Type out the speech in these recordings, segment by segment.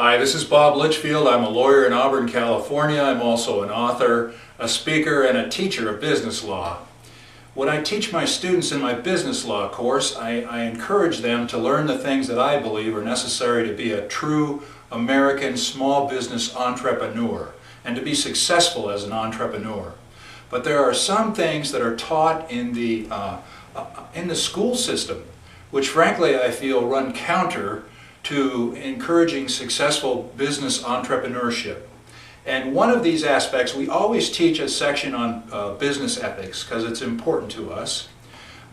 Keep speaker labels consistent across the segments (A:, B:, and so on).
A: Hi, this is Bob Litchfield. I'm a lawyer in Auburn, California. I'm also an author, a speaker, and a teacher of business law. When I teach my students in my business law course, I encourage them to learn the things that I believe are necessary to be a true American small business entrepreneur and to be successful as an entrepreneur. But there are some things that are taught in the school system which frankly I feel run counter to encouraging successful business entrepreneurship. And one of these aspects, we always teach a section on business ethics because it's important to us.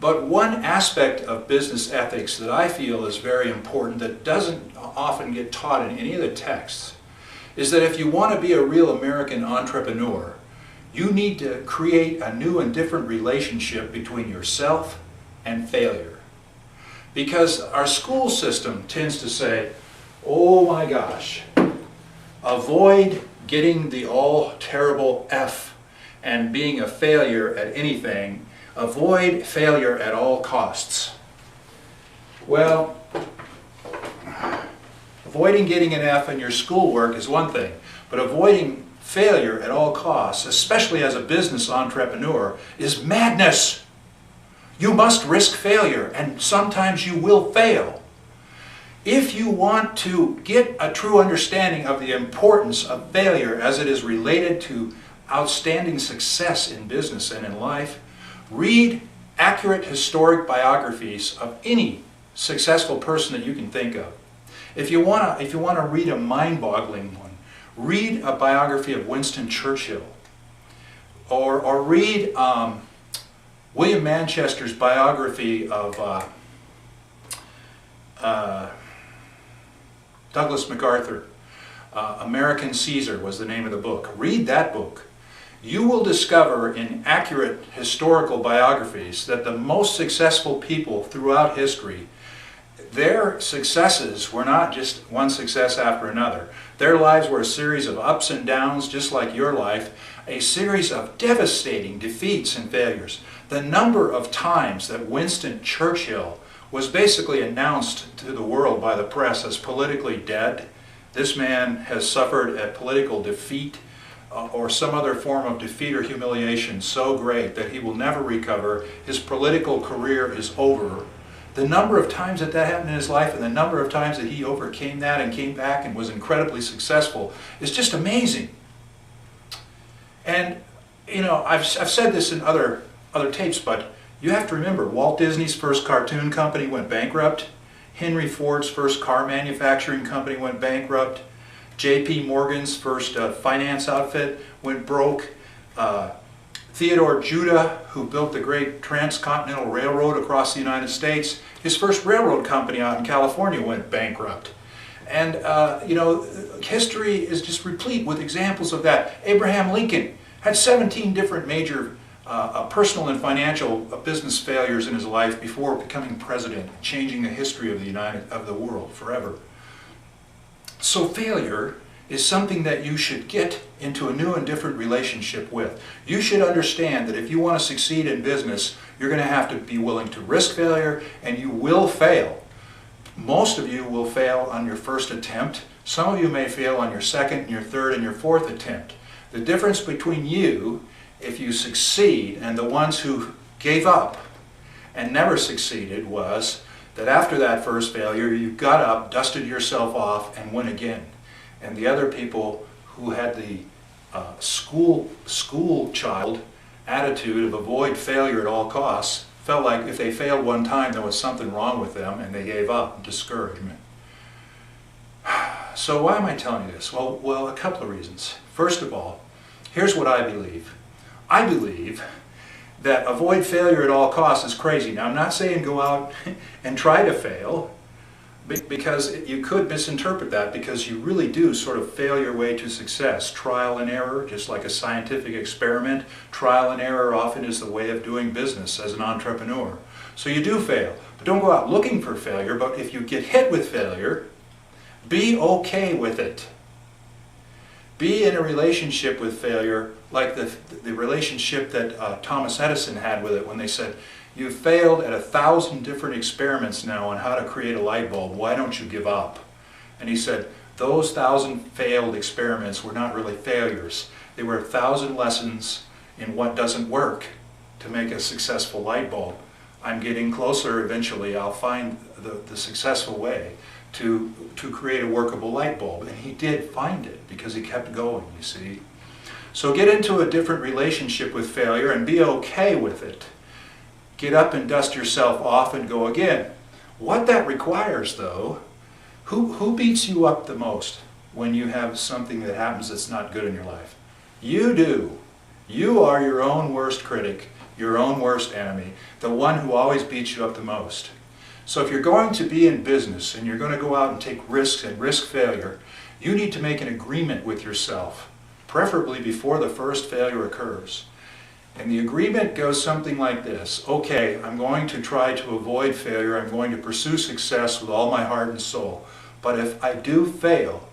A: But one aspect of business ethics that I feel is very important that doesn't often get taught in any of the texts is that if you want to be a real American entrepreneur, you need to create a new and different relationship between yourself and failure. Because our school system tends to say, oh my gosh, avoid getting the all terrible F and being a failure at anything. Avoid failure at all costs. Well, avoiding getting an F in your schoolwork is one thing, but avoiding failure at all costs, especially as a business entrepreneur, is madness. You must risk failure, and sometimes you will fail. If you want to get a true understanding of the importance of failure as it is related to outstanding success in business and in life, read accurate historic biographies of any successful person that you can think of. If you want to read a mind-boggling one, read a biography of Winston Churchill, or read William Manchester's biography of Douglas MacArthur. American Caesar was the name of the book. Read that book. You will discover in accurate historical biographies that the most successful people throughout history, their successes were not just one success after another. Their lives were a series of ups and downs, just like your life, a series of devastating defeats and failures. The number of times that Winston Churchill was basically announced to the world by the press as politically dead. This man has suffered a political defeat or some other form of defeat or humiliation so great that he will never recover. His political career is over. The number of times that happened in his life and the number of times that he overcame that and came back and was incredibly successful is just amazing. And you know, I've said this in other tapes, but you have to remember Walt Disney's first cartoon company went bankrupt. Henry Ford's first car manufacturing company went bankrupt. J.P. Morgan's first finance outfit went broke. Theodore Judah, who built the great transcontinental railroad across the United States, his first railroad company out in California went bankrupt. And you know, history is just replete with examples of that. Abraham Lincoln had 17 different major personal and financial business failures in his life before becoming president, changing the history of the world forever. So failure is something that you should get into a new and different relationship with. You should understand that if you want to succeed in business, you're going to have to be willing to risk failure, and you will fail. Most of you will fail on your first attempt. Some of you may fail on your second, and your third, and your fourth attempt. The difference between you, if you succeed, and the ones who gave up and never succeeded was that after that first failure, you got up, dusted yourself off, and went again. And the other people who had the school child attitude of avoid failure at all costs felt like if they failed one time, there was something wrong with them, and they gave up, discouragement. So why am I telling you this? Well, a couple of reasons. First of all, here's what I believe. I believe that avoid failure at all costs is crazy. Now, I'm not saying go out and try to fail, because you could misinterpret that, because you really do sort of fail your way to success. Trial and error, just like a scientific experiment, trial and error often is the way of doing business as an entrepreneur. So you do fail, but don't go out looking for failure. But if you get hit with failure, be okay with it. Be in a relationship with failure like the relationship that Thomas Edison had with it when they said, you've failed at 1,000 different experiments now on how to create a light bulb. Why don't you give up? And he said, those 1,000 failed experiments were not really failures. They were 1,000 lessons in what doesn't work to make a successful light bulb. I'm getting closer. Eventually I'll find the successful way to create a workable light bulb. And he did find it because he kept going, you see. So get into a different relationship with failure and be okay with it. Get up and dust yourself off and go again. What that requires, though, who beats you up the most when you have something that happens that's not good in your life? You do. You are your own worst critic, your own worst enemy, the one who always beats you up the most. So if you're going to be in business and you're going to go out and take risks and risk failure, you need to make an agreement with yourself, preferably before the first failure occurs. And the agreement goes something like this. Okay, I'm going to try to avoid failure. I'm going to pursue success with all my heart and soul. But if I do fail,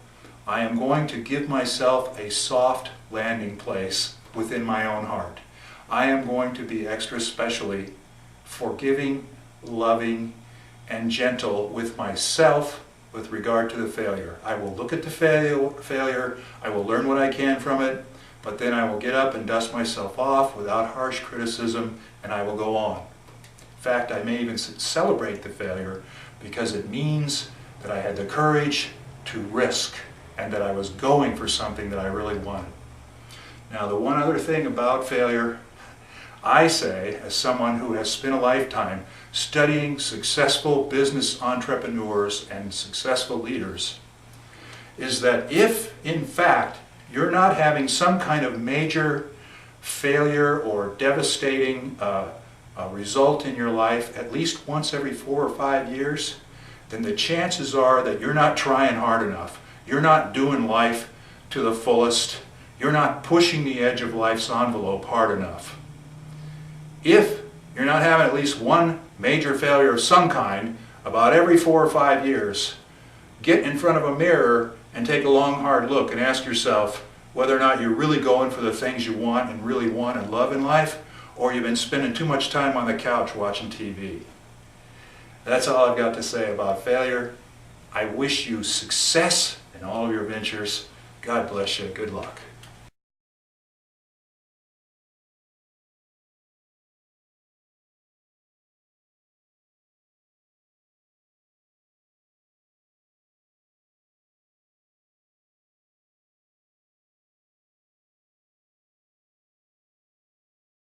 A: I am going to give myself a soft landing place within my own heart. I am going to be extra specially forgiving, loving, and gentle with myself with regard to the failure. I will look at the failure, I will learn what I can from it, but then I will get up and dust myself off without harsh criticism, and I will go on. In fact, I may even celebrate the failure because it means that I had the courage to risk and that I was going for something that I really wanted. Now, the one other thing about failure, I say, as someone who has spent a lifetime studying successful business entrepreneurs and successful leaders, is that if, in fact, you're not having some kind of major failure or devastating result in your life at least once every 4 or 5 years, then the chances are that you're not trying hard enough. You're not doing life to the fullest. You're not pushing the edge of life's envelope hard enough. If you're not having at least one major failure of some kind about every 4 or 5 years, get in front of a mirror and take a long, hard look and ask yourself whether or not you're really going for the things you want and really want and love in life, or you've been spending too much time on the couch watching TV. That's all I've got to say about failure. I wish you success in all of your ventures. God bless you. Good luck.